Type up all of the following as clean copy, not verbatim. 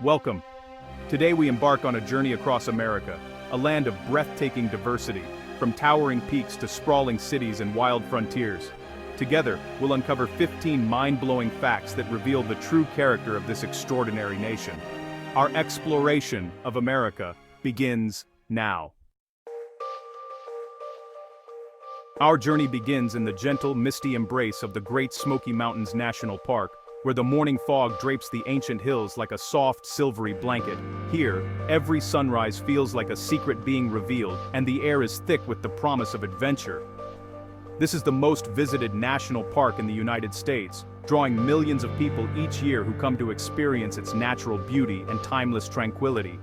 Welcome. Today we embark on a journey across America, a land of breathtaking diversity, from towering peaks to sprawling cities and wild frontiers. Together, we'll uncover 15 mind-blowing facts that reveal the true character of this extraordinary nation. Our exploration of America begins now. Our journey begins in the gentle, misty embrace of the Great Smoky Mountains National Park, where the morning fog drapes the ancient hills like a soft, silvery blanket. Here, every sunrise feels like a secret being revealed, and the air is thick with the promise of adventure. This is the most visited national park in the United States, drawing millions of people each year who come to experience its natural beauty and timeless tranquility.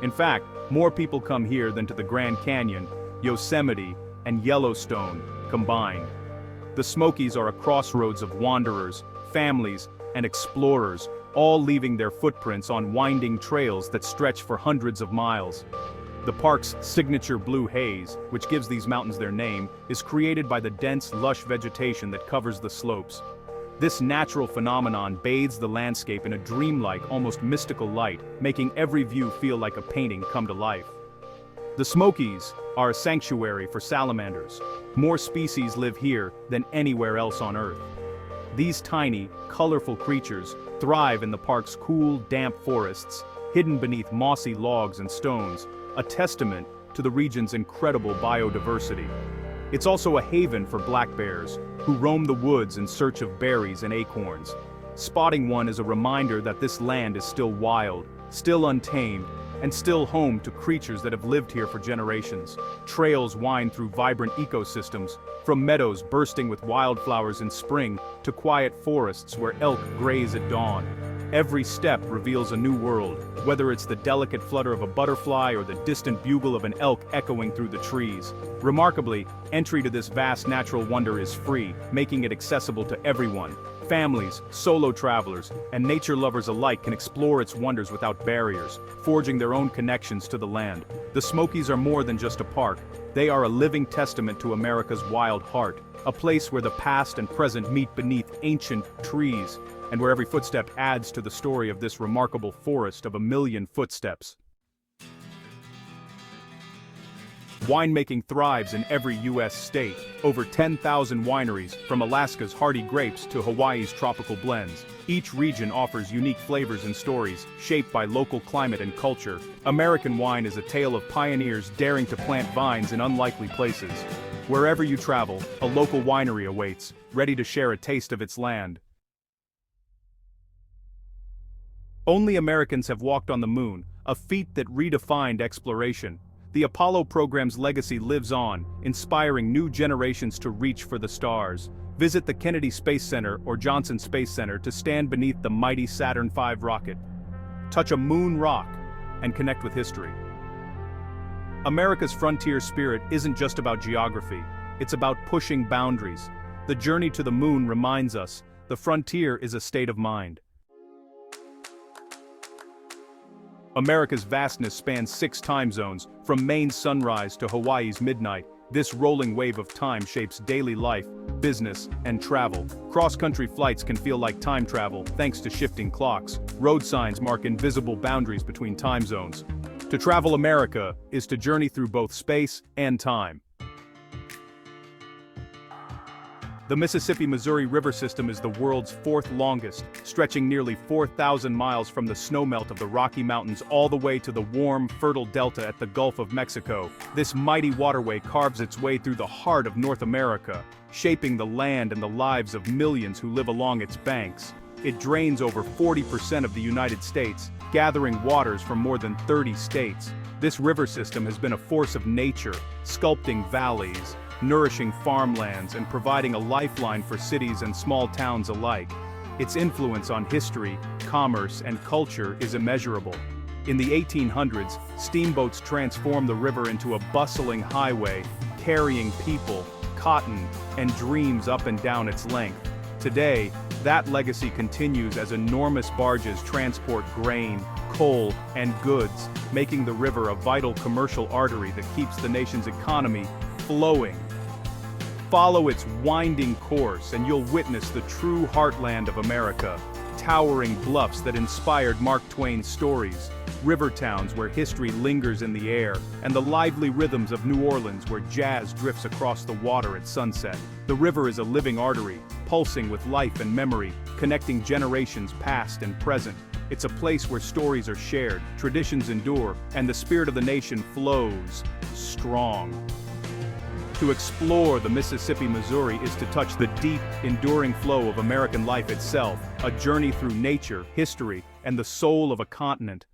In fact, more people come here than to the Grand Canyon, Yosemite, and Yellowstone combined. The Smokies are a crossroads of wanderers, families, and explorers, all leaving their footprints on winding trails that stretch for hundreds of miles. The park's signature blue haze, which gives these mountains their name, is created by the dense, lush vegetation that covers the slopes. This natural phenomenon bathes the landscape in a dreamlike, almost mystical light, making every view feel like a painting come to life. The Smokies are a sanctuary for salamanders. More species live here than anywhere else on Earth. These tiny, colorful creatures thrive in the park's cool, damp forests, hidden beneath mossy logs and stones, a testament to the region's incredible biodiversity. It's also a haven for black bears, who roam the woods in search of berries and acorns. Spotting one is a reminder that this land is still wild, still untamed, and still home to creatures that have lived here for generations. Trails wind through vibrant ecosystems, from meadows bursting with wildflowers in spring to quiet forests where elk graze at dawn. Every step reveals a new world, whether it's the delicate flutter of a butterfly or the distant bugle of an elk echoing through the trees. Remarkably, entry to this vast natural wonder is free, making it accessible to everyone. Families, solo travelers, and nature lovers alike can explore its wonders without barriers, forging their own connections to the land. The Smokies are more than just a park. They are a living testament to America's wild heart, a place where the past and present meet beneath ancient trees, and where every footstep adds to the story of this remarkable forest of a million footsteps. Winemaking thrives in every U.S. state. Over 10,000 wineries, from Alaska's hardy grapes to Hawaii's tropical blends. Each region offers unique flavors and stories, shaped by local climate and culture. American wine is a tale of pioneers daring to plant vines in unlikely places. Wherever you travel, a local winery awaits, ready to share a taste of its land. Only Americans have walked on the moon, a feat that redefined exploration. The Apollo program's legacy lives on, inspiring new generations to reach for the stars. Visit the Kennedy Space Center or Johnson Space Center to stand beneath the mighty Saturn V rocket. Touch a moon rock and connect with history. America's frontier spirit isn't just about geography, it's about pushing boundaries. The journey to the moon reminds us, the frontier is a state of mind. America's vastness spans 6 time zones, from Maine's sunrise to Hawaii's midnight. This rolling wave of time shapes daily life, business, and travel. Cross-country flights can feel like time travel, thanks to shifting clocks. Road signs mark invisible boundaries between time zones. To travel America is to journey through both space and time. The Mississippi-Missouri River system is the world's 4th longest, stretching nearly 4,000 miles from the snowmelt of the Rocky Mountains all the way to the warm, fertile delta at the Gulf of Mexico. This mighty waterway carves its way through the heart of North America, shaping the land and the lives of millions who live along its banks. It drains over 40% of the United States, gathering waters from more than 30 states. This river system has been a force of nature, sculpting valleys, nourishing farmlands, and providing a lifeline for cities and small towns alike. Its influence on history, commerce, and culture is immeasurable. In the 1800s, steamboats transformed the river into a bustling highway, carrying people, cotton, and dreams up and down its length. Today, that legacy continues as enormous barges transport grain, coal, and goods, making the river a vital commercial artery that keeps the nation's economy flowing. Follow its winding course and you'll witness the true heartland of America. towering bluffs that inspired Mark Twain's stories, river towns where history lingers in the air, and the lively rhythms of New Orleans where jazz drifts across the water at sunset. The river is a living artery, pulsing with life and memory, connecting generations past and present. It's a place where stories are shared, traditions endure, and the spirit of the nation flows strong. To explore the Mississippi, Missouri is to touch the deep, enduring flow of American life itself, a journey through nature, history, and the soul of a continent.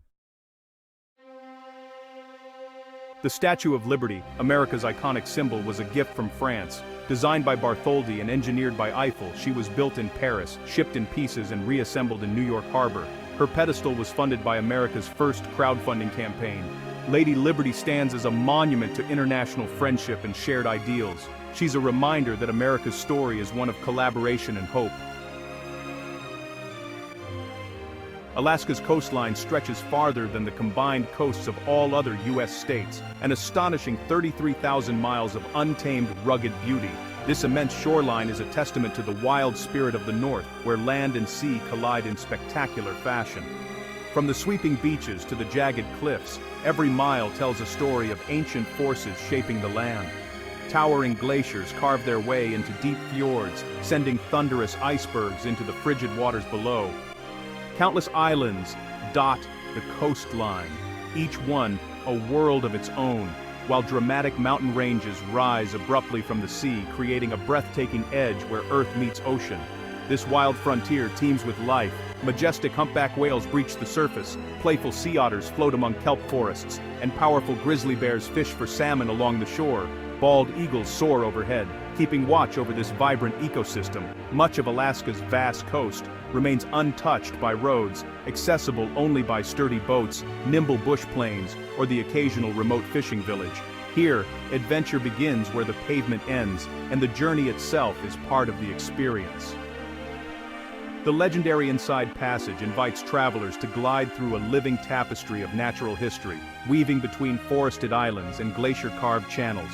The Statue of Liberty, America's iconic symbol, was a gift from France. Designed by Bartholdi and engineered by Eiffel, she was built in Paris, shipped in pieces and reassembled in New York Harbor. Her pedestal was funded by America's first crowdfunding campaign. Lady Liberty stands as a monument to international friendship and shared ideals. She's a reminder that America's story is one of collaboration and hope. Alaska's coastline stretches farther than the combined coasts of all other U.S. states, an astonishing 33,000 miles of untamed, rugged beauty. This immense shoreline is a testament to the wild spirit of the North, where land and sea collide in spectacular fashion. From the sweeping beaches to the jagged cliffs, every mile tells a story of ancient forces shaping the land. Towering glaciers carve their way into deep fjords, sending thunderous icebergs into the frigid waters below. Countless islands dot the coastline, each one a world of its own, while dramatic mountain ranges rise abruptly from the sea, creating a breathtaking edge where earth meets ocean. This wild frontier teems with life. Majestic humpback whales breach the surface, playful sea otters float among kelp forests, and powerful grizzly bears fish for salmon along the shore. Bald eagles soar overhead, keeping watch over this vibrant ecosystem. Much of Alaska's vast coast remains untouched by roads, accessible only by sturdy boats, nimble bush planes, or the occasional remote fishing village. Here, adventure begins where the pavement ends, and the journey itself is part of the experience. The legendary Inside Passage invites travelers to glide through a living tapestry of natural history, weaving between forested islands and glacier-carved channels.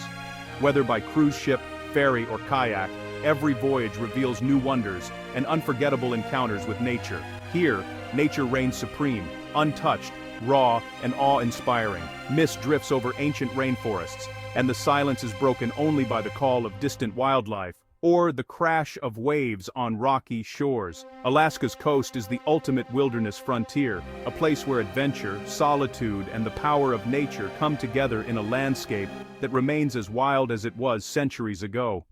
Whether by cruise ship, ferry, or kayak, every voyage reveals new wonders and unforgettable encounters with nature. Here, nature reigns supreme, untouched, raw, and awe-inspiring. Mist drifts over ancient rainforests, and the silence is broken only by the call of distant wildlife or the crash of waves on rocky shores. Alaska's coast is the ultimate wilderness frontier, a place where adventure, solitude, and the power of nature come together in a landscape that remains as wild as it was centuries ago.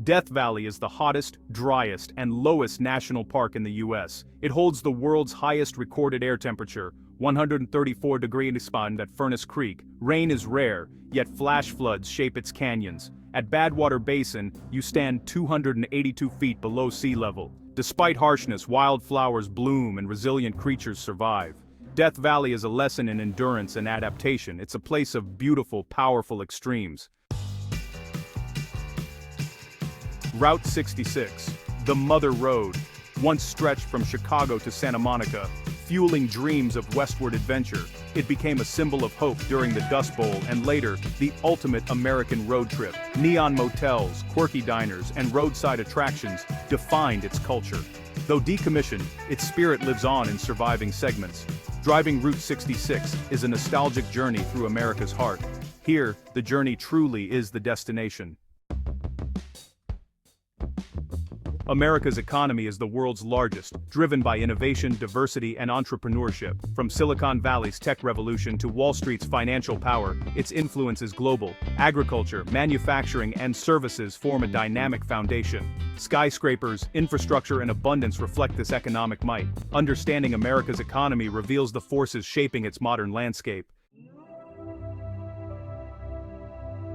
Death Valley is the hottest, driest, and lowest national park in the U.S. It holds the world's highest recorded air temperature, 134 degrees at Furnace Creek. Rain is rare, yet flash floods shape its canyons. At Badwater Basin, you stand 282 feet below sea level. Despite harshness, wildflowers bloom and resilient creatures survive. Death Valley is a lesson in endurance and adaptation. It's a place of beautiful, powerful extremes. Route 66, the Mother Road, once stretched from Chicago to Santa Monica, fueling dreams of westward adventure. It became a symbol of hope during the Dust Bowl and later, the ultimate American road trip. Neon motels, quirky diners, and roadside attractions defined its culture. Though decommissioned, its spirit lives on in surviving segments. Driving Route 66 is a nostalgic journey through America's heart. Here, the journey truly is the destination. America's economy is the world's largest, driven by innovation, diversity, and entrepreneurship. From Silicon Valley's tech revolution to Wall Street's financial power, its influence is global. Agriculture, manufacturing, and services form a dynamic foundation. Skyscrapers, infrastructure, and abundance reflect this economic might. Understanding America's economy reveals the forces shaping its modern landscape.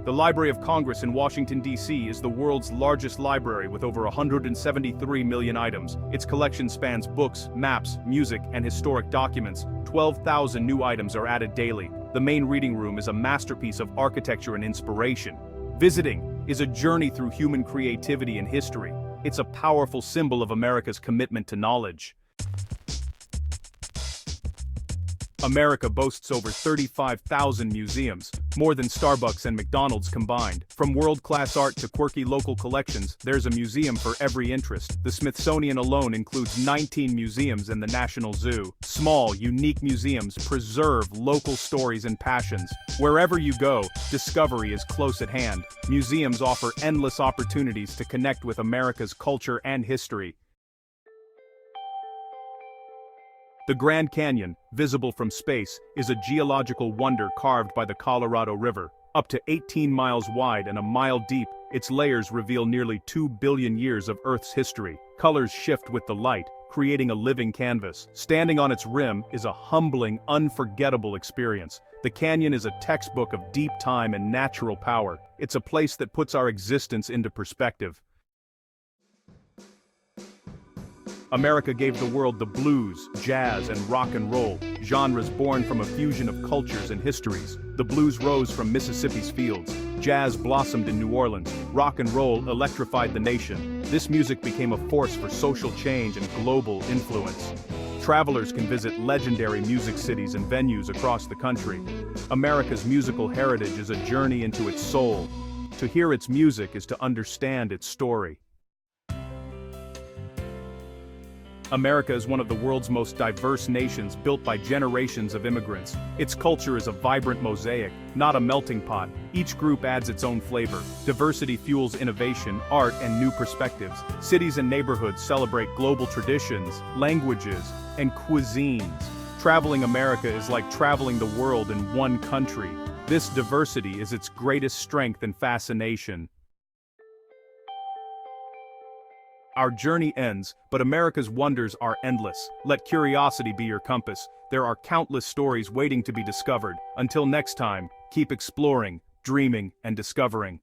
The Library of Congress in Washington, D.C. is the world's largest library with over 173 million items. Its collection spans books, maps, music, and historic documents. 12,000 new items are added daily. The main reading room is a masterpiece of architecture and inspiration. Visiting is a journey through human creativity and history. It's a powerful symbol of America's commitment to knowledge. America boasts over 35,000 museums, more than Starbucks and McDonald's combined. From world-class art to quirky local collections, there's a museum for every interest. The Smithsonian alone includes 19 museums and the National Zoo. Small, unique museums preserve local stories and passions. Wherever you go, discovery is close at hand. Museums offer endless opportunities to connect with America's culture and history. The Grand Canyon, visible from space, is a geological wonder carved by the Colorado River. Up to 18 miles wide and a mile deep, its layers reveal nearly 2 billion years of Earth's history. Colors shift with the light, creating a living canvas. Standing on its rim is a humbling, unforgettable experience. The canyon is a textbook of deep time and natural power. It's a place that puts our existence into perspective. America gave the world the blues, jazz, and rock and roll, genres born from a fusion of cultures and histories. The blues rose from Mississippi's fields, jazz blossomed in New Orleans, rock and roll electrified the nation. This music became a force for social change and global influence. Travelers can visit legendary music cities and venues across the country. America's musical heritage is a journey into its soul. To hear its music is to understand its story. America is one of the world's most diverse nations built by generations of immigrants. Its culture is a vibrant mosaic, not a melting pot. Each group adds its own flavor. Diversity fuels innovation, art, and new perspectives. Cities and neighborhoods celebrate global traditions, languages, and cuisines. Traveling America is like traveling the world in one country. This diversity is its greatest strength and fascination. Our journey ends, but America's wonders are endless. Let curiosity be your compass. There are countless stories waiting to be discovered. Until next time, keep exploring, dreaming, and discovering.